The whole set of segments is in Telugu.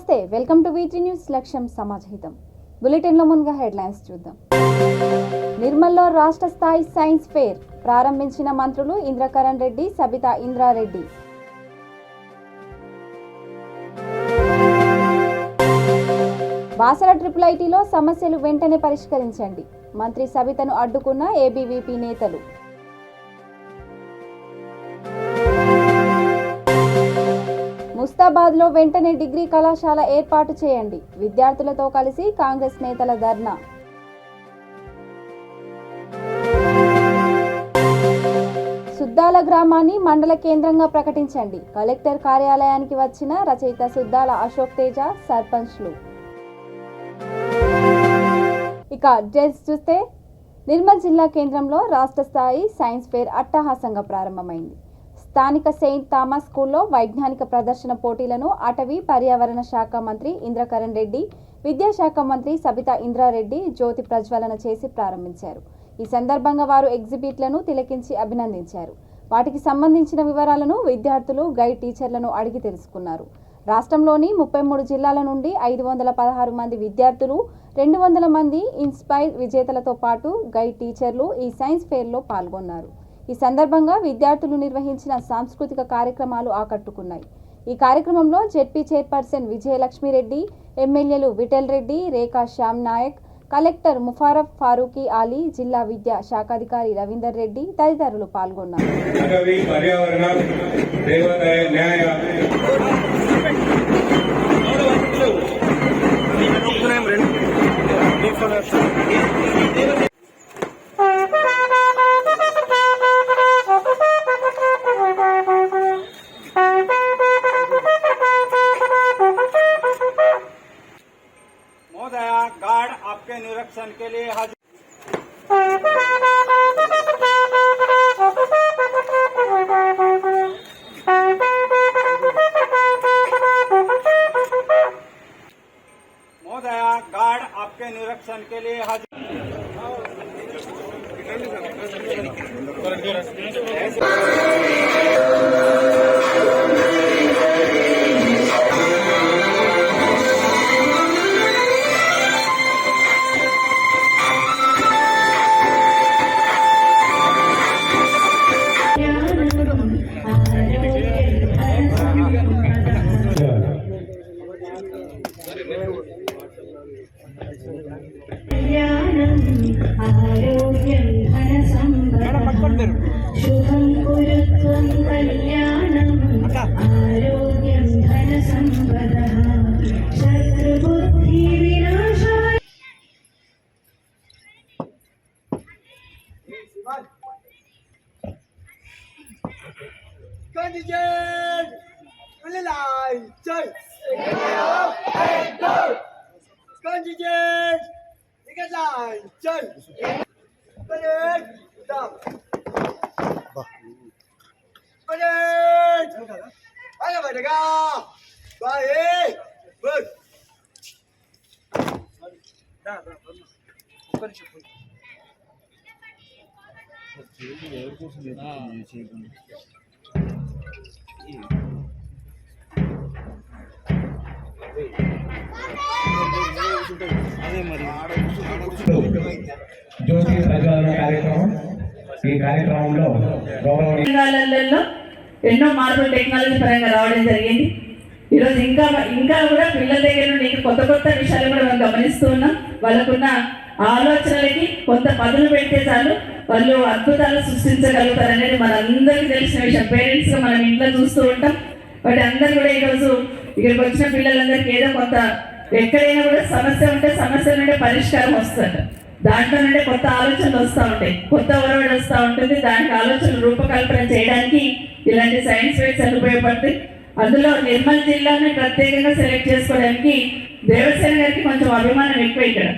నమస్తే, వెల్కమ్ టు వీటీ న్యూస్. లక్ష్యం సమాజహితం. బులెటిన్లో ముందుగా హెడ్లైన్స్ చూద్దాం. నిర్మల్లో రాష్ట్ర స్థాయి సైన్స్ ఫెయిర్ ప్రారంభించిన మంత్రులు ఇంద్రకరణ్ రెడ్డి, సబితా ఇంద్రారెడ్డి. బాసర IIITలో సమస్యలు వెంటనే పరిష్కరించండి, మంత్రి సబితను అడ్డుకున్న ఏబీవీపీ నేతలు. ముస్తాబాద్లో వెంటనే డిగ్రీ కళాశాల ఏర్పాటు చేయండి, విద్యార్థులతో కలిసి కాంగ్రెస్ నేతల ధర్నా. సుద్దాల గ్రామాన్ని మండల కేంద్రంగా ప్రకటించండి, కలెక్టర్ కార్యాలయానికి వచ్చిన రచయిత సుద్దాల అశోక్ తేజ, సర్పంచ్లు. ఇక డీటెయిల్స్ చూస్తే, నిర్మల్ జిల్లా కేంద్రంలో రాష్ట్ర స్థాయి సైన్స్ ఫెయిర్ అట్టహాసంగా ప్రారంభమైంది. స్థానిక సెయింట్ థామస్ స్కూల్లో వైజ్ఞానిక ప్రదర్శన పోటీలను అటవీ పర్యావరణ శాఖ మంత్రి ఇంద్రకరణ్ రెడ్డి, విద్యాశాఖ మంత్రి సబితా ఇంద్రారెడ్డి జ్యోతి ప్రజ్వలన చేసి ప్రారంభించారు. ఈ సందర్భంగా వారు ఎగ్జిబిట్లను తిలకించి అభినందించారు. వాటికి సంబంధించిన వివరాలను విద్యార్థులు, గైడ్ టీచర్లను అడిగి తెలుసుకున్నారు. రాష్ట్రంలోని 33 జిల్లాల నుండి 516 మంది విద్యార్థులు, 200 మంది ఇన్స్పైర్ విజేతలతో పాటు గైడ్ టీచర్లు ఈ సైన్స్ ఫెయిర్లో పాల్గొన్నారు. ఈ సందర్భంగా విద్యార్థులు నిర్వహించిన సాంస్కృతిక కార్యక్రమాలు ఆకట్టుకున్నాయి. ఈ కార్యక్రమంలో జెడ్పీ చైర్పర్సన్ విజయలక్ష్మిరెడ్డి, ఎమ్మెల్యేలు విఠల్ రెడ్డి, రేఖా శ్యామ్ నాయక్, కలెక్టర్ ముఫారఫ్ ఫారూఖీ అలీ, జిల్లా విద్యా శాఖాధికారి రవీందర్ రెడ్డి తదితరులు పాల్గొన్నారు. गार्ड आपके निरीक्षण के लिए हाजिर। महोदया, गार्ड आपके निरीक्षण के लिए हाजिर। Candidate, Malay, Jai. Candidate, Malay, Jai. Candidate, stop. Candidate, ayo mereka, baik, ber. Dah, bukan siapa. జ్యోతి ప్రజ్వలన కార్యక్రమం. ఈ కార్యక్రమంలో రంగాలలో ఎన్నో మార్పులు టెక్నాలజీ పరంగా రావడం జరిగింది. ఈరోజు ఇంకా కూడా పిల్లల దగ్గర నుండి కొత్త కొత్త విషయాలు కూడా మనం గమనిస్తూ ఉన్నాం. వాళ్ళకున్న ఆలోచనలకి కొంత పదులు పెడితే చాలు వాళ్ళు అద్భుతాలు సృష్టించగలుగుతారు అనేది మనందరికీ తెలిసిన విషయం. పేరెంట్స్గా మనం ఇంట్లో చూస్తూ ఉంటాం. బట్ అందరు కూడా ఈరోజు ఇక్కడికి వచ్చిన పిల్లలందరికీ ఏదో కొంత ఎక్కడైనా కూడా సమస్య ఉంటే సమస్య నుండి పరిష్కారం వస్తుంది. దాంట్లో నుండి కొత్త ఆలోచనలు వస్తూ ఉంటాయి, కొత్త ఒరవడి వస్తూ ఉంటుంది. దానికి ఆలోచనలు రూపకల్పన చేయడానికి ఇలాంటి సైన్స్ ఫెయిర్స్ ఉపయోగపడుతుంది. అందులో నిర్మల్ జిల్లాని ప్రత్యేకంగా సెలెక్ట్ చేసుకోవడానికి దేవసేన గారికి కొంచెం అభిమానం ఎక్కువ. ఇక్కడ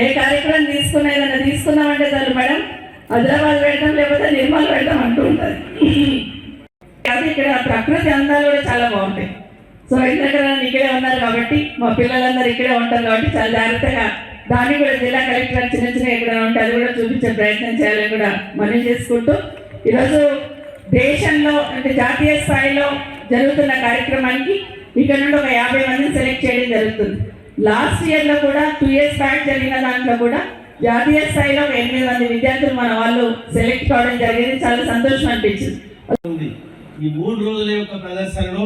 ఏ కార్యక్రమం ఏదైనా తీసుకున్నామంటే చాలు మేడం ఆదిలాబాద్ పెడతాం, లేకపోతే నిర్మల్ పెడతాం అంటూ ఉంటుంది. అది ఇక్కడ ప్రకృతి అందాలు కూడా చాలా బాగుంటాయి. సో ఇంద్రకరణ్ ఇక్కడే ఉన్నారు కాబట్టి, మా పిల్లలందరూ ఇక్కడే ఉంటారు కాబట్టి చాలా జాగ్రత్తగా దాన్ని కూడా జిల్లా కలెక్టర్ చిన్న ఎక్కడ ఉంటే అది కూడా చూపించే ప్రయత్నం చేయాలని కూడా మనం చేసుకుంటూ, ఈరోజు దేశంలో అంటే జాతీయ స్థాయిలో జరుగుతున్న కార్యక్రమానికి ఇక్కడ నుండి ఒక 50 మందిని సెలెక్ట్ చేయడం జరుగుతుంది. లాస్ట్ ఇయర్లో కూడా 2 years బ్యాక్ జరిగిన దాంట్లో కూడా జాతీయ స్థాయిలో 8 మంది విద్యార్థులు మన వాళ్ళు సెలెక్ట్ కావడం జరిగింది. చాలా సంతోషం అనిపించింది. ఈ 3 రోజుల యొక్క ప్రదర్శనలో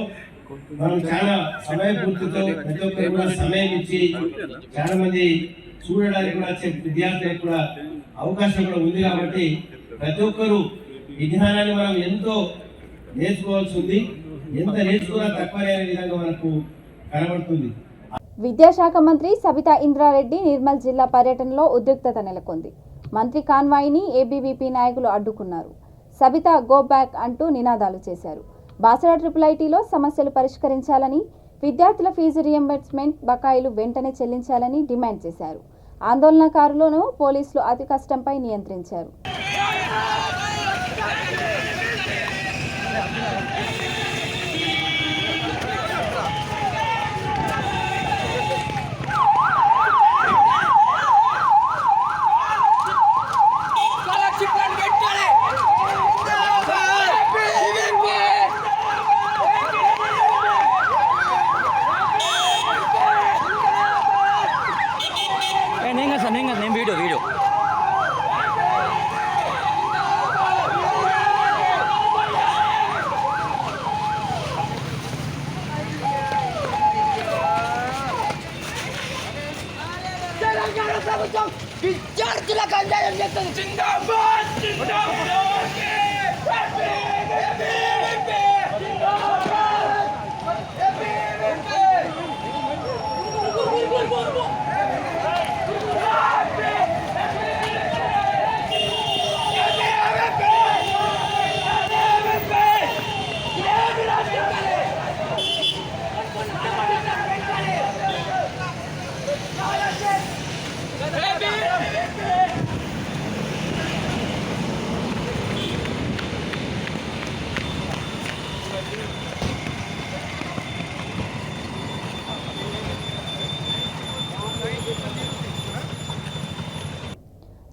మనం చాలా సమయపూర్తితో ప్రతి ఒక్కరు కూడా సమయం ఇచ్చి చాలా మంది చూడడానికి కూడా వచ్చే విద్యార్థులకు కూడా అవకాశం కూడా ఉంది. కాబట్టి ప్రతి ఒక్కరు విజ్ఞానాన్ని మనం ఎంతో నేర్చుకోవాల్సి ఉంది. ఎంత నేర్చుకున్నా తక్కువనే అనే విధంగా మనకు కనబడుతుంది. విద్యాశాఖ మంత్రి సబితా ఇంద్రారెడ్డి నిర్మల్ జిల్లా పర్యటనలో ఉద్రిక్తత నెలకొంది. మంత్రి కాన్వాయ్ని ఏబీవీపీ నాయకులు అడ్డుకున్నారు. సబితా గో బ్యాక్ అంటూ నినాదాలు చేశారు. బాసర IIITలో సమస్యలు పరిష్కరించాలని, విద్యార్థుల ఫీజు రియంబర్స్మెంట్ బకాయిలు వెంటనే చెల్లించాలని డిమాండ్ చేశారు. ఆందోళనకారులను పోలీసులు అతి కష్టంపై నియంత్రించారు. నేను వీడియో తెలంగాణ ప్రభుత్వం విద్యార్థులకు అన్యాయం చేస్తుంది.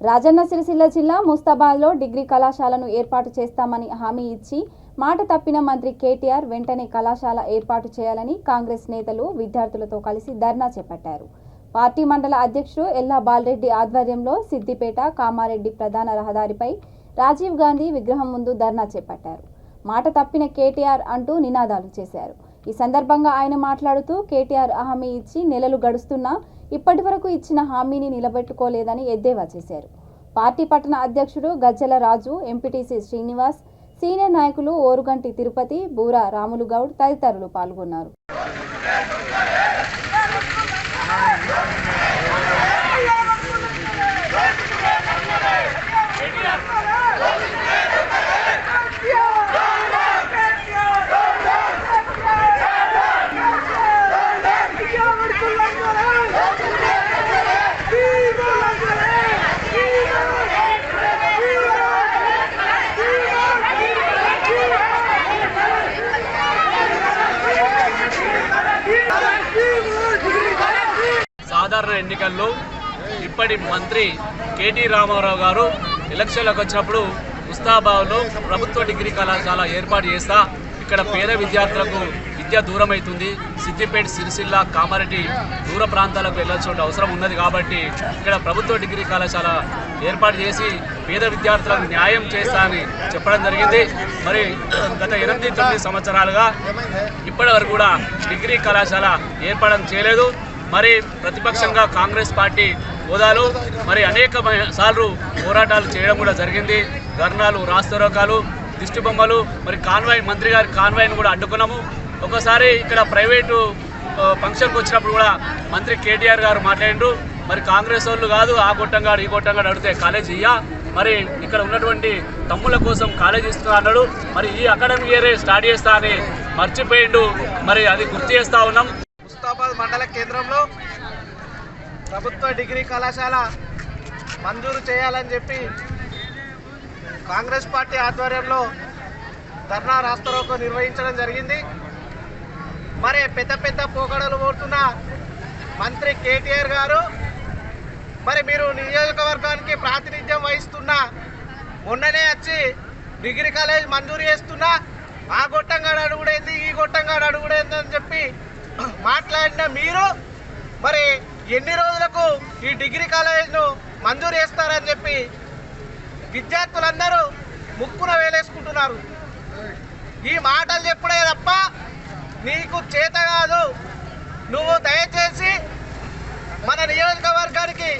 రాజన్న సిరిసిల్ల జిల్లా ముస్తాబాద్లో డిగ్రీ కళాశాలను ఏర్పాటు చేస్తామని హామీ ఇచ్చి మాట తప్పిన మంత్రి కేటీఆర్ వెంటనే కళాశాల ఏర్పాటు చేయాలని కాంగ్రెస్ నేతలు విద్యార్థులతో కలిసి ధర్నా చేపట్టారు. పార్టీ మండల అధ్యక్షుడు ఎల్లా బాలరెడ్డి ఆధ్వర్యంలో సిద్దిపేట కామారెడ్డి ప్రధాన రహదారిపై రాజీవ్ గాంధీ విగ్రహం ముందు ధర్నా చేపట్టారు. మాట తప్పిన కేటీఆర్ అంటూ నినాదాలు చేశారు. ఈ సందర్భంగా ఆయన మాట్లాడుతూ కేటీఆర్ హామీ ఇచ్చి నెలలు గడుస్తున్నా ఇప్పటి వరకు ఇచ్చిన హామీని నిలబెట్టుకోలేదని ఎద్దేవా చేశారు. పార్టీ పట్టణ అధ్యక్షుడు గజ్జల రాజు, ఎంపీటీసీ శ్రీనివాస్, సీనియర్ నాయకులు ఓరుగంటి తిరుపతి, బూరా రాములు గౌడ్ తదితరులు పాల్గొన్నారు. సాధారణ ఎన్నికల్లో ఇప్పటి మంత్రి కేటీ రామారావు గారు ఎలక్షన్లకు వచ్చినప్పుడు ముస్తాబాద్లో ప్రభుత్వ డిగ్రీ కళాశాల ఏర్పాటు చేస్తా, ఇక్కడ పేద విద్యార్థులకు విద్య దూరం అవుతుంది, సిద్దిపేట సిరిసిల్ల కామారెడ్డి దూర ప్రాంతాలకు వెళ్ళాల్సిన అవసరం ఉన్నది కాబట్టి ఇక్కడ ప్రభుత్వ డిగ్రీ కళాశాల ఏర్పాటు చేసి పేద విద్యార్థులకు న్యాయం చేస్తా అని చెప్పడం జరిగింది. మరి గత 8-9 సంవత్సరాలుగా ఇప్పటి వరకు కూడా డిగ్రీ కళాశాల ఏర్పాటు చేయలేదు. మరి ప్రతిపక్షంగా కాంగ్రెస్ పార్టీ హోదాలో మరి అనేక సార్లు పోరాటాలు చేయడం కూడా జరిగింది. ధర్నాలు, రాస్తారోకాలు, దిష్టి బొమ్మలు, మరి కాన్వాయ్ మంత్రి గారి కాన్వాయ్ని కూడా అడ్డుకున్నాము. ఒకసారి ఇక్కడ ప్రైవేటు ఫంక్షన్కి వచ్చినప్పుడు కూడా మంత్రి కేటీఆర్ గారు మాట్లాడిండ్రు, మరి కాంగ్రెస్ వాళ్ళు కాదు ఆ గొట్టంగాడు ఈ గొట్టంగాడు అడిగితే కాలేజీ ఇయ్యా, మరి ఇక్కడ ఉన్నటువంటి తమ్ముల కోసం కాలేజీ ఇస్తున్నా అన్నాడు. మరి ఈ అకాడమిక్ ఇయర్ స్టార్ట్ చేస్తా అని మర్చిపోయిండు, మరి అది గుర్తు చేస్తా ఉన్నాం. ముస్తాబాద్ మండల కేంద్రంలో ప్రభుత్వ డిగ్రీ కళాశాల మంజూరు చేయాలని చెప్పి కాంగ్రెస్ పార్టీ ఆధ్వర్యంలో ధర్నా రాస్తారోకో నిర్వహించడం జరిగింది. మరి పెద్ద పెద్ద పోకడలు పోతున్న మంత్రి కేటీఆర్ గారు, మరి మీరు నియోజకవర్గానికి ప్రాతినిధ్యం వహిస్తున్న మొన్ననే వచ్చి డిగ్రీ కాలేజ్ మంజూరు చేస్తున్నా, ఆ గొట్టంగాడు అడుగుడేంది ఈ గొట్టంగాడు అడుగుడేంది అని చెప్పి మాట్లాడిన మీరు మరి ఎన్ని రోజులకు ఈ డిగ్రీ కాలేజ్ను మంజూరు చేస్తారని చెప్పి విద్యార్థులందరూ ముక్కున వేలేసుకుంటున్నారు. ఈ మాటలు చెప్పుడే తప్ప నీకు చేత కాదు. నువ్వు దయచేసి మన నియోజకవర్గానికి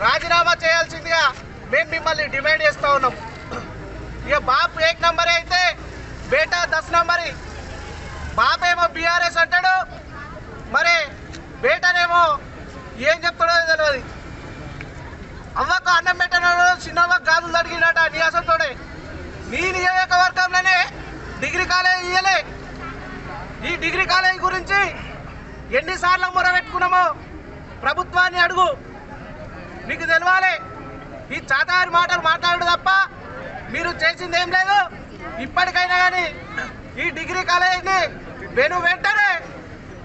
రాజీనామా చేయాల్సిందిగా మేము మిమ్మల్ని డిమాండ్ చేస్తూ ఉన్నాం. ఇక బాప్ 1 నంబర్ అయితే బేటా 10 నంబరి. బాప్ ఏమో బీఆర్ఎస్ అంటాడు, మరి బేటానేమో ఏం చెప్తాడో తెలియదు. అవ్వకు అన్నం పెట్టినాడు, చిన్నవ్వకు గాజులు అడిగినట నీ అసలుతోడే. నీ నియోజకవర్గంలోనే డిగ్రీ కాలేజ్ ఇయ్యలే. ఈ డిగ్రీ కాలేజ్ గురించి ఎన్నిసార్లు మొరబెట్టుకున్నామో ప్రభుత్వాన్ని అడుగు, నీకు తెలవాలి. ఈ చాతారి మాటలు మాట్లాడు తప్ప మీరు చేసింది ఏం లేదు. ఇప్పటికైనా కానీ ఈ డిగ్రీ కాలేజీని వెంటనే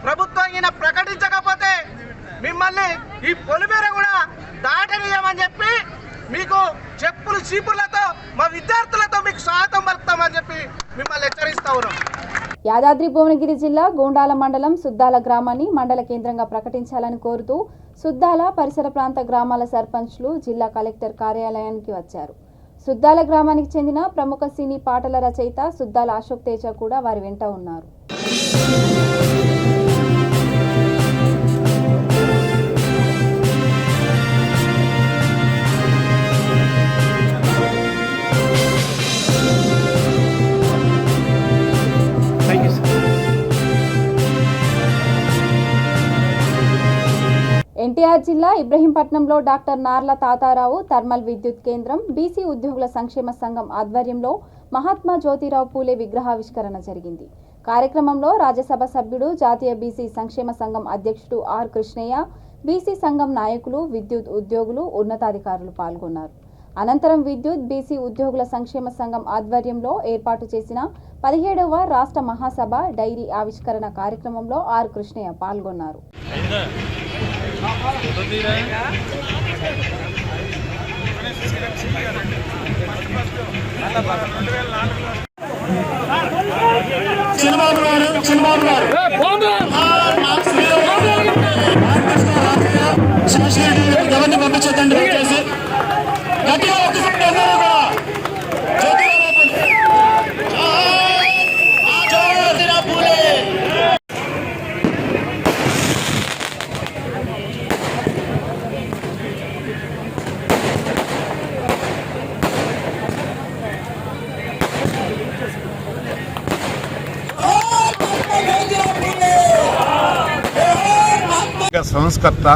ప్రభుత్వం ఈయన ప్రకటించకపోతే మిమ్మల్ని ఈ పొలిమేర కూడా దాటనీయమని చెప్పి మీకు చెప్పులు చీపులతో మా విద్యార్థులతో మీకు స్వాగతం పలుకుతామని చెప్పి మిమ్మల్ని హెచ్చరిస్తా ఉన్నాం. యాదాద్రి భువనగిరి జిల్లా గోండాల మండలం సుద్దాల గ్రామాన్ని మండల కేంద్రంగా ప్రకటించాలని కోరుతూ సుద్దాల పరిసర ప్రాంత గ్రామాల సర్పంచ్లు జిల్లా కలెక్టర్ కార్యాలయానికి వచ్చారు. సుద్దాల గ్రామానికి చెందిన ప్రముఖ సినీ పాటల రచయిత సుద్దాల అశోక్ తేజ కూడా వారి వెంట ఉన్నారు. ఎన్టీఆర్ జిల్లా ఇబ్రహీంపట్నంలో డాక్టర్ నార్ల తాతారావు థర్మల్ విద్యుత్ కేంద్రం బీసీ ఉద్యోగుల సంక్షేమ సంఘం ఆధ్వర్యంలో మహాత్మా జ్యోతిరావు పూలే విగ్రహావిష్కరణ జరిగింది. కార్యక్రమంలో రాజ్యసభ సభ్యుడు జాతీయ బీసీ సంక్షేమ సంఘం అధ్యక్షుడు ఆర్ కృష్ణయ్య, బీసీ సంఘం నాయకులు, విద్యుత్ ఉద్యోగులు, ఉన్నతాధికారులు పాల్గొన్నారు. అనంతరం విద్యుత్ బీసీ ఉద్యోగుల సంక్షేమ సంఘం ఆధ్వర్యంలో ఏర్పాటు చేసిన 17వ రాష్ట్ర మహాసభ డైరీ ఆవిష్కరణ కార్యక్రమంలో ఆర్ కృష్ణయ్య పాల్గొన్నారు. ఎవరిని పంపించద్దండి దయచేసి. గట్టిగా ఒక్కసారి అందరూ కూడా జ్యోతిరావు పూలే. సంస్కర్త,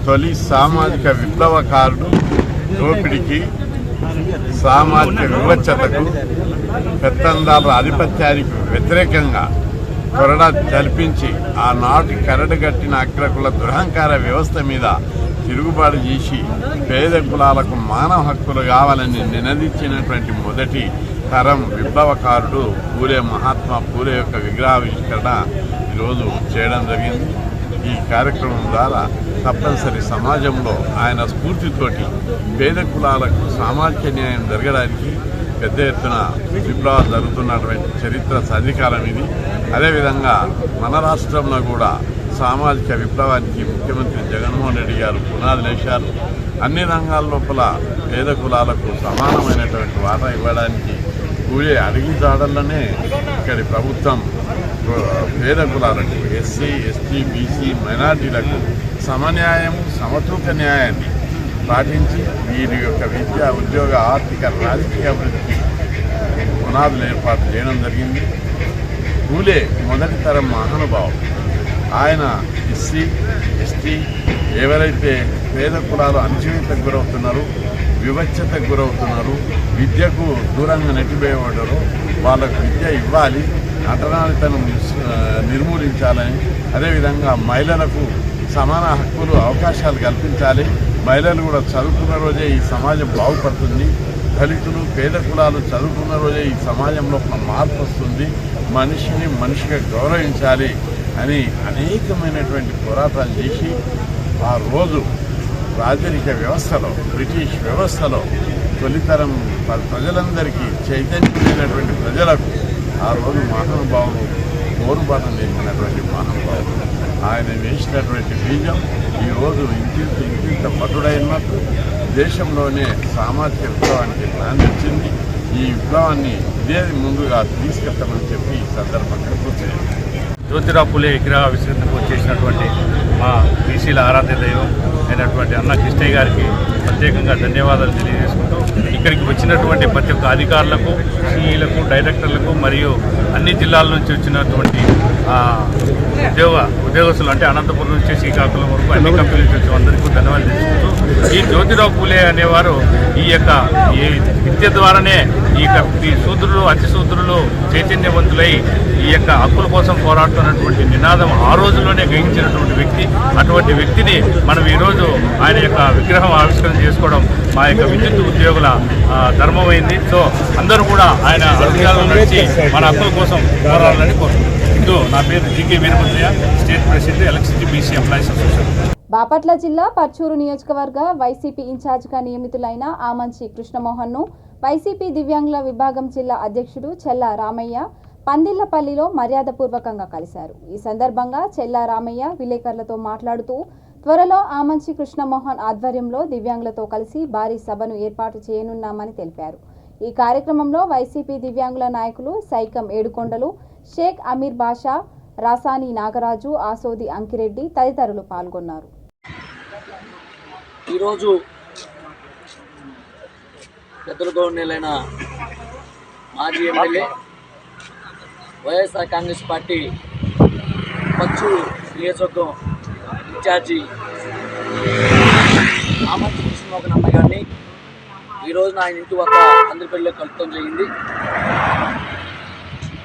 తొలి సామాజిక విప్లవకారుడు, దోపిడికి, సామాజిక వివక్షతకు, పెత్తందారుల ఆధిపత్యానికి వ్యతిరేకంగా కొరడా జల్పించి ఆనాటి కరడుగట్టిన అగ్రకుల దురహంకార వ్యవస్థ మీద తిరుగుబాటు చేసి పేద కులాలకు మానవ హక్కులు కావాలని నినదించినటువంటి మొదటి తరం విప్లవకారుడు పూలే మహాత్మా పూలే యొక్క విగ్రహావిష్కరణ ఈరోజు చేయడం జరిగింది. ఈ కార్యక్రమం ద్వారా తప్పనిసరి సమాజంలో ఆయన స్ఫూర్తితోటి పేద కులాలకు సామాజిక న్యాయం జరగడానికి పెద్ద ఎత్తున విప్లవాలు జరుగుతున్నటువంటి చరిత్ర సాధికారం ఇది. అదేవిధంగా మన రాష్ట్రంలో కూడా సామాజిక విప్లవానికి ముఖ్యమంత్రి జగన్మోహన్ రెడ్డి గారు పునాదులు వేశారు. అన్ని రంగాల లోపల పేద కులాలకు సమానమైనటువంటి వాటా ఇవ్వడానికి పూలే అడిగి జాడల్లోనే ఇక్కడి ప్రభుత్వం పేద కులాలకు, ఎస్సీ, ఎస్టీ, బీసీ, మైనార్టీలకు సమన్యాయం, సమతూక న్యాయాన్ని పాటించి వీరి యొక్క విద్యా, ఉద్యోగ, ఆర్థిక, రాజకీయ అభివృద్ధికి పునాదులు ఏర్పాటు చేయడం జరిగింది. పూలే మొదటి తరం మహానుభావం. ఆయన ఎస్సీ, ఎస్టీ ఎవరైతే పేద కులాలు అణచివేతకు గురవుతున్నారో, వివక్షతకు గురవుతున్నారు, విద్యకు దూరంగా నెట్టిపోయేవాడరు, వాళ్ళకు విద్య ఇవ్వాలి, అటనాలితను నిర్మూలించాలని, అదేవిధంగా మహిళలకు సమాన హక్కులు, అవకాశాలు కల్పించాలి. మహిళలు కూడా చదువుకున్న రోజే ఈ సమాజం బాగుపడుతుంది. దళితులు, పేద కులాలు చదువుకున్న రోజే ఈ సమాజంలో ఒక మార్పు వస్తుంది. మనిషిని మనిషిగా గౌరవించాలి అని అనేకమైనటువంటి పోరాటాలు చేసి ఆ రోజు రాజరిక వ్యవస్థలో, బ్రిటిష్ వ్యవస్థలో తొలితరం ప్రజలందరికీ చైతన్యమైనటువంటి ప్రజలకు ఆ రోజు మహానుభావులు పోరుబాటు చేసినటువంటి మహానుభావుడు. ఆయన వేసినటువంటి బీజం ఈరోజు ఇంటింత పటుడైనట్టు దేశంలోనే సామాజిక విప్లవానికి నాంది వచ్చింది. ఈ విప్లవాన్ని ఇదే ముందుగా తీసుకెళ్తామని చెప్పి ఈ సందర్భంగా గుర్తు జ్యోతిరావు పూలే విగ్రహ విస్తృతికి వచ్చేసినటువంటి మా బీసీల ఆరాధ్య దైవం అయినటువంటి అన్న కృష్ణయ్య గారికి ప్రత్యేకంగా ధన్యవాదాలు తెలియజేసుకుంటూ ఇక్కడికి వచ్చినటువంటి ప్రతి ఒక్క అధికారులకు, సిఈలకు, డైరెక్టర్లకు మరియు అన్ని జిల్లాల నుంచి వచ్చినటువంటి ఉద్యోగస్తులు అంటే అనంతపురం నుంచి శ్రీకాకుళం వరకు అన్ని కంపెనీల నుంచి అందరికీ ధన్యవాదాలు తెలుసుకుంటూ ఈ జ్యోతిరావు పూలే అనేవారు ఈ విద్య ద్వారానే ఈ శూద్రులు, అతి శూద్రులు చైతన్యవంతులై ఈ హక్కుల కోసం పోరాడుతున్నటువంటి నినాదం ఆ రోజుల్లోనే గ్రహించినటువంటి వ్యక్తి. అటువంటి వ్యక్తిని మనం ఈరోజు ఆయన విగ్రహం ఆవిష్కరణ చేసుకోవడం మా విద్యుత్ ఉద్యోగుల ధర్మమైంది. సో అందరూ కూడా ఆయన అడుగుజాడల్లో నడిచి మన హక్కుల కోసం పోరాడాలని కోరుతున్నాం. ఇందు నా పేరు GK Veerabhadraiah, state president electricity BC employees association. Bapatla జిల్లా పర్చూరు నియోజకవర్గ వైసీపీ ఇన్ఛార్జిగా నియమితులైన ఆమంచి కృష్ణమోహన్ను వైసీపీ దివ్యాంగుల విభాగం జిల్లా అధ్యక్షుడు చెల్లా రామయ్య పందిళ్లపల్లిలో మర్యాదపూర్వకంగా కలిశారు. ఈ సందర్భంగా చెల్లా రామయ్య విలేకరులతో మాట్లాడుతూ త్వరలో ఆమంచి కృష్ణమోహన్ ఆధ్వర్యంలో దివ్యాంగులతో కలిసి భారీ సభను ఏర్పాటు చేయనున్నామని తెలిపారు. ఈ కార్యక్రమంలో వైసీపీ దివ్యాంగుల నాయకులు సైకం ఏడుకొండలు, షేక్ అమీర్ బాషా, రాసాని నాగరాజు, ఆసోది అంకిరెడ్డి తదితరులు పాల్గొన్నారు. ఈరోజు పెద్దల గవర్నర్లైన మాజీ ఎమ్మెల్యే వైఎస్ఆర్ కాంగ్రెస్ పార్టీ పర్చూరు నియోజకవర్గం ఇన్ఛార్జి ఆమంచి కృష్ణమోహన్ అమ్మ గారిని ఈరోజు ఆయన ఇంటి వద్ద అందరిపల్లిలో కలుపుతం జరిగింది.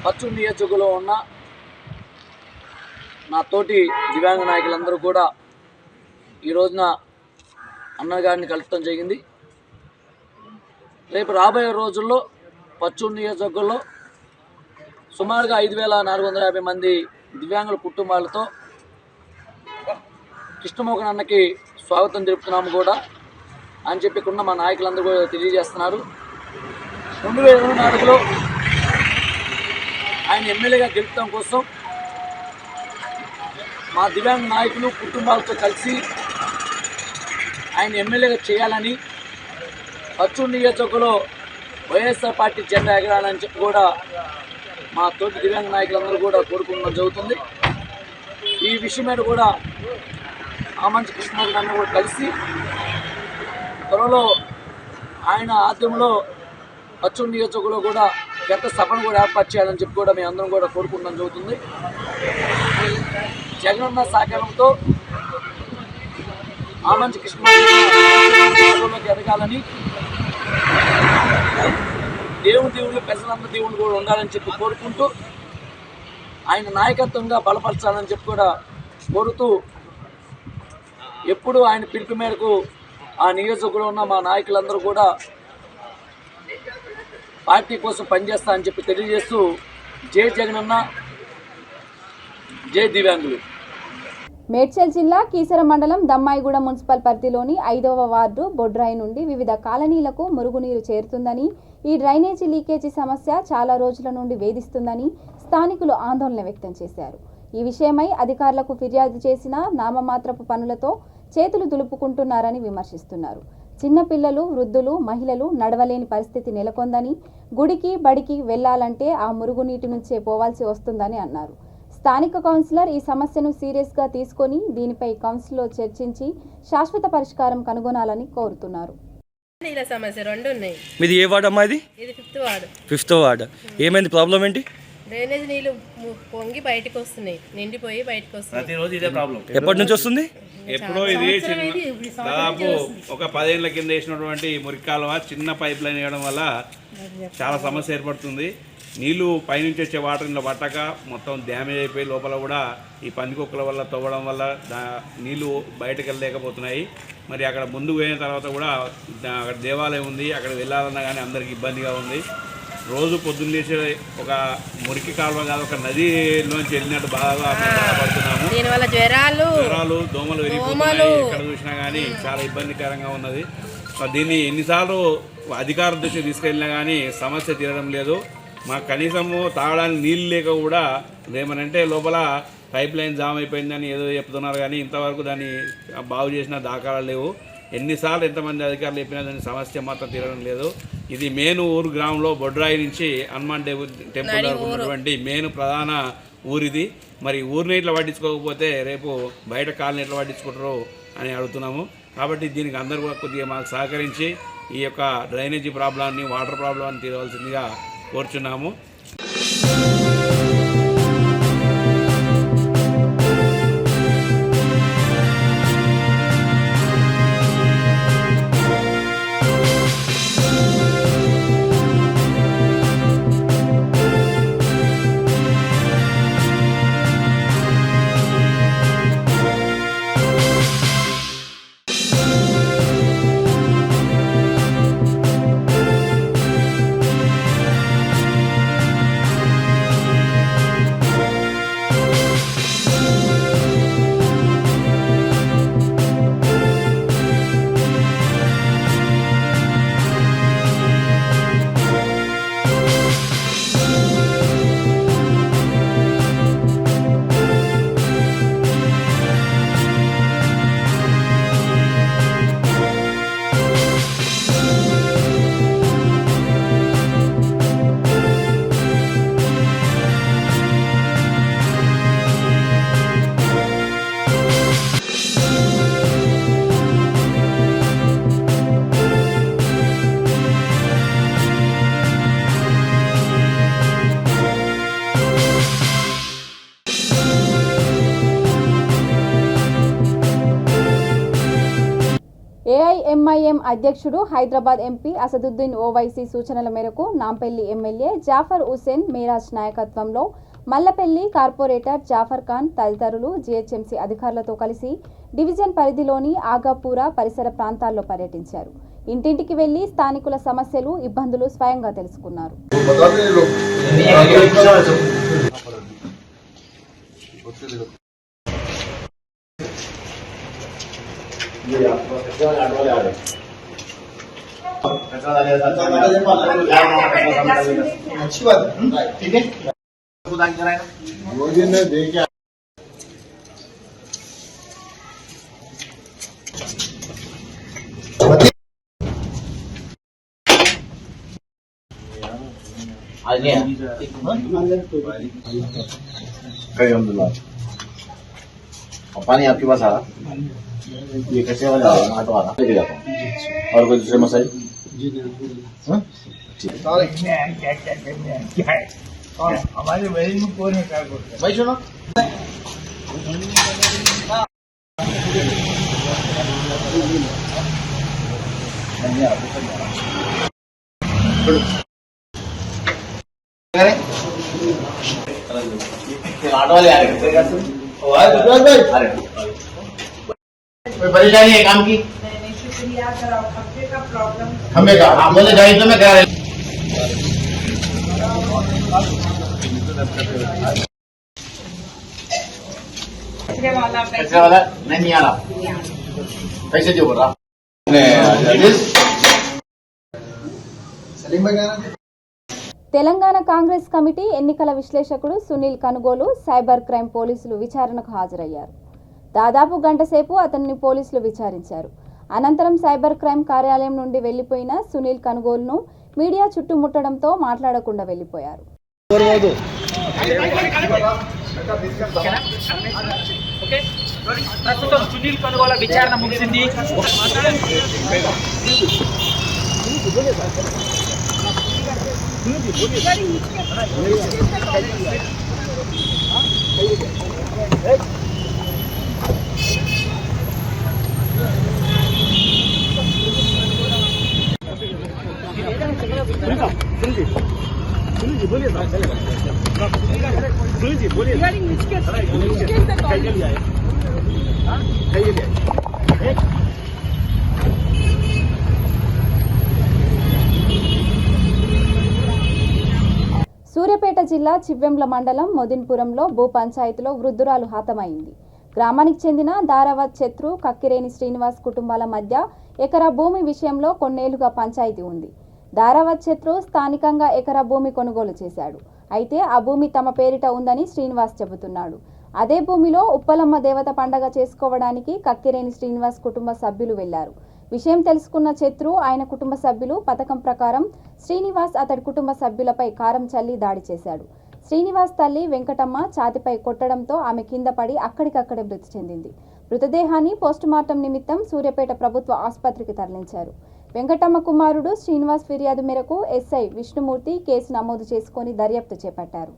పర్చూరు నియోజకవర్గంలో ఉన్న నా తోటి దివ్యాంగ నాయకులందరూ కూడా ఈ రోజున అన్నగారిని కలుపుతం జరిగింది. రేపు రాబోయే రోజుల్లో పర్చూరు నియోజకవర్గంలో సుమారుగా 5,450 మంది దివ్యాంగుల కుటుంబాలతో కృష్ణమోహన్ అన్నకి స్వాగతం తెలుపుతున్నాము కూడా అని చెప్పి ఉన్న మా నాయకులందరూ కూడా తెలియజేస్తున్నారు. 2024లో ఆయన ఎమ్మెల్యేగా గెలుపడం కోసం మా దివ్యాంగ నాయకులు కుటుంబాలతో కలిసి ఆయన ఎమ్మెల్యేగా చేయాలని, పర్చూరు నియోజకవర్గంలో వైఎస్ఆర్ పార్టీ జెండా ఎగరాలని చెప్పి కూడా మా తోటి దివ్యాంగ నాయకులందరూ కూడా కోరుకోవడం జరుగుతుంది. ఈ విషయం మీద కూడా ఆమంచి కృష్ణమోహన్ అన్న కూడా కలిసి త్వరలో ఆయన ఆధ్వర్యంలో పర్చూరు నియోజకవర్గంలో కూడా పెద్ద సభను కూడా ఏర్పాటు చేయాలని చెప్పి కూడా మేము అందరం కూడా కోరుకోవడం జరుగుతుంది. జగనన్న సహకారంతో ఆమంచి కృష్ణమోహన్ ఎదగాలని, దేవుళ్ళు ప్రజలందరూ దేవుళ్ళు కూడా ఉండాలని చెప్పి కోరుకుంటూ ఆయన నాయకత్వంగా బలపరచాలని చెప్పి కూడా కోరుతూ ఎప్పుడు ఆయన పిలుపు మేరకు ఆ నియోజకవర్గంలో ఉన్న మా నాయకులందరూ కూడా పార్టీ కోసం పనిచేస్తా అని చెప్పి తెలియజేస్తూ జై జగనన్న, జై దివ్యాంగులు. మేడ్చల్ జిల్లా కీసర మండలం దమ్మాయిగూడ మున్సిపల్ పరిధిలోని 5వ వార్డు బొడ్రాయి నుండి వివిధ కాలనీలకు మురుగునీరు చేరుతుందని, ఈ డ్రైనేజీ లీకేజీ సమస్య చాలా రోజుల నుండి వేధిస్తుందని స్థానికులు ఆందోళన వ్యక్తం చేశారు. ఈ విషయమై అధికారులకు ఫిర్యాదు చేసినా నామమాత్రపు పనులతో చేతులు దులుపుకుంటున్నారని విమర్శిస్తున్నారు. చిన్నపిల్లలు, వృద్ధులు, మహిళలు నడవలేని పరిస్థితి నెలకొందని, గుడికి బడికి వెళ్లాలంటే ఆ మురుగునీటి నుంచే పోవాల్సి వస్తుందని అన్నారు. స్థానిక కౌన్సిలర్ ఈ సమస్యను సీరియస్గా తీసుకొని దీనిపై కౌన్సిల్లో చర్చించి శాశ్వత పరిష్కారం కనుగొనాలని కోరుతున్నారు. నీళ్ళ సమస్య 2 ఉన్నాయి. మీది ఏ వార్డు అమ్మా? ఇది 5th వార్డు. 5th ward. ఏమైంది ప్రాబ్లం ఏంటి? డ్రైనేజ్ నీళ్ళు పొంగి బయటకు వస్తున్నాయి, నిండిపోయి బయటకు వస్తున్నాయి. ప్రతిరోజు ఇదే ప్రాబ్లం. ఎప్పటి నుంచి వస్తుంది? ఎప్పుడో ఇది దాదాపు ఒక 10 ఏళ్ల కింద వేసినటువంటి మురికి కాలువ చిన్న పైప్ లైన్ వేయడం వల్ల చాలా సమస్య ఏర్పడుతుంది. నీళ్లు పైనుంచి వచ్చే వాటర్ ఇంట్లో పట్టక మొత్తం డ్యామేజ్ అయిపోయి లోపల కూడా ఈ పందికొక్కుల వల్ల తవ్వడం వల్ల నీళ్లు బయటకు వెళ్ళలేకపోతున్నాయి. మరి అక్కడ ముందుకు పోయిన తర్వాత కూడా అక్కడ దేవాలయం ఉంది, అక్కడ వెళ్ళాలన్నా కానీ అందరికి ఇబ్బందిగా ఉంది. రోజు పొద్దున్న లేచి ఒక మురికి కాలువ కాదు, ఒక నదిలోంచి వెళ్ళినట్టు బాగా బాధపడుతున్నాము. దీనివల్ల జ్వరాలు, దోమలు వెళ్ళిపోతున్నాయి. ఎక్కడ చూసినా కానీ చాలా ఇబ్బందికరంగా ఉన్నది. దీన్ని ఎన్నిసార్లు అధికారుల దృష్టికి తీసుకెళ్ళినా కానీ సమస్య తీరడం లేదు. మాకు కనీసము తాగడానికి నీళ్ళు లేక కూడా ఏమనంటే లోపల పైప్ లైన్ జామ్ అయిపోయిందని ఏదో చెప్తున్నారు, కానీ ఇంతవరకు దాన్ని బాగు చేసిన దాఖలాలు లేవు. ఎన్నిసార్లు ఎంతమంది అధికారులు చెప్పినా దాని సమస్య మాత్రం తీరడం లేదు. ఇది మేను ఊరు గ్రామంలో బొడ్రాయి నుంచి హనుమాన్ టెంపుల్ వరకు ఉన్నటువంటి మేను ప్రధాన ఊరిది. మరి ఊరిని ఇట్లా పట్టించుకోకపోతే రేపు బయట కాలనీ ఎట్లా పట్టించుకుంటారో అని అడుగుతున్నాము. కాబట్టి దీనికి అందరూ కూడా కొద్దిగా మాకు సహకరించి ఈ యొక్క డ్రైనేజీ ప్రాబ్లాన్ని, వాటర్ ప్రాబ్లాన్ని తీరవలసిందిగా కోరుచున్నాము. ఏఐఎంఐఎం అధ్యక్షుడు హైదరాబాద్ ఎంపీ అసదుద్దీన్ ఓవైసీ సూచనల మేరకు నాంపల్లి ఎమ్మెల్యే జాఫర్ హుసేన్ మీరాజ్ నాయకత్వంలో మల్లపల్లి కార్పొరేటర్ జాఫర్ ఖాన్ తదితరులు జీహెచ్ఎంసీ అధికారులతో కలిసి డివిజన్ పరిధిలోని ఆగాపూర పరిసర ప్రాంతాల్లో పర్యటించారు. ఇంటింటికి వెళ్లి స్థానికుల సమస్యలు, ఇబ్బందులు స్వయంగా తెలుసుకున్నారు. अच्छी बात ठीक है मोदी ने देखा पानी आपके पास आ रहा, ये कैसे वाला ऑटो आ रहा, लेके जाता हूँ। और कोई दूसरे मसाइल क्या है हमारे वही में कौन है भाई सुनो ऑटो वाले आ रहे कोई परेशानी है काम की खंबे का आप बोले गाड़ी तो मैं कह रहा कचरे वाला नहीं आ रहा कैसे जो बोल रहा తెలంగాణ కాంగ్రెస్ కమిటీ ఎన్నికల విశ్లేషకుడు సునీల్ కనుగోలు సైబర్ క్రైమ్ పోలీసులు విచారణకు హాజరయ్యారు. దాదాపు గంట సేపు అతన్ని పోలీసులు విచారించారు. అనంతరం సైబర్ క్రైమ్ కార్యాలయం నుండి వెళ్లిపోయిన సునీల్ కనుగోలును మీడియా చుట్టుముట్టడంతో మాట్లాడకుండా వెళ్లిపోయారు. సునీల్ కనుగోలు విచారణ ముగిసింది. సూర్యాపేట జిల్లా చివ్వెంల మండలం మొదిన్పురంలో భూ పంచాయతీలో వృద్ధురాలు హతమైంది. గ్రామానికి చెందిన దారావత్ శత్రు, కక్కిరేని శ్రీనివాస్ కుటుంబాల మధ్య ఎకరా భూమి విషయంలో కొన్నేళ్లుగా పంచాయతీ ఉంది. దారావత్ శత్రు స్థానికంగా ఎకరా భూమి కొనుగోలు చేశాడు. అయితే ఆ భూమి తమ పేరిట ఉందని శ్రీనివాస్ చెబుతున్నాడు. అదే భూమిలో ఉప్పలమ్మ దేవత పండగ చేసుకోవడానికి కక్కిరేని శ్రీనివాస్ కుటుంబ సభ్యులు వెళ్లారు. విషయం తెలుసుకున్న శత్రు ఆయన కుటుంబ సభ్యులు పథకం ప్రకారం శ్రీనివాస్ అతడి కుటుంబ సభ్యులపై కారం చల్లి దాడి చేశాడు. శ్రీనివాస్ తల్లి వెంకటమ్మ ఛాతిపై కొట్టడంతో ఆమె కింద పడి అక్కడికక్కడే మృతి చెందింది. మృతదేహాన్ని పోస్టుమార్టం నిమిత్తం సూర్యాపేట ప్రభుత్వ ఆసుపత్రికి తరలించారు. వెంకటమ్మ కుమారుడు శ్రీనివాస్ ఫిర్యాదు మేరకు ఎస్ఐ విష్ణుమూర్తి కేసు నమోదు చేసుకుని దర్యాప్తు చేపట్టారు.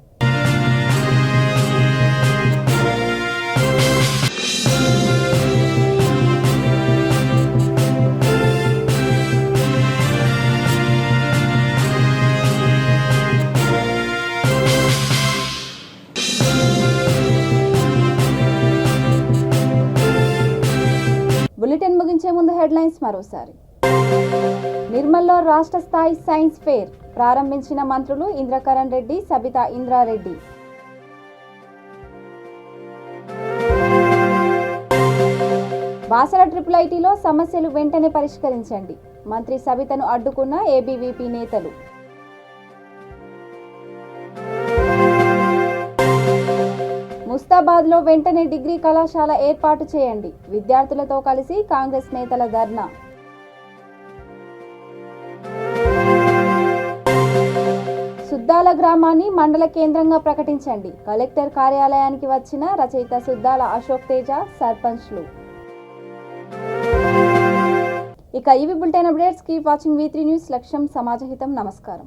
బులెటిన్ ముగించే ముందు హెడ్లైన్స్ మరోసారి. నిర్మల్లో రాష్ట్ర స్థాయి సైన్స్ ఫేర్ ప్రారంభించిన మంత్రులు ఇంద్రకరణ్ రెడ్డి, సబితా ఇంద్రారెడ్డి. బాసర IIITలో సమస్యలు వెంటనే పరిష్కరించండి, మంత్రి సబితను అడ్డుకున్న ఏబీవీపీ నేతలు. ముస్తాబాద్లో వెంటనే డిగ్రీ కళాశాల ఏర్పాటు చేయండి, విద్యార్థులతో కలిసి కాంగ్రెస్ నేతల ధర్నా. సుద్దాల గ్రామాన్ని మండల కేంద్రంగా ప్రకటించండి, కలెక్టర్ కార్యాలయానికి వచ్చిన రచయిత సుద్దాల అశోక్ తేజ, సర్పంచ్లు. ఇక ఇవి bulletin updates. Keep watching V3 news. లక్ష్యం సమాజహితం. నమస్కారం.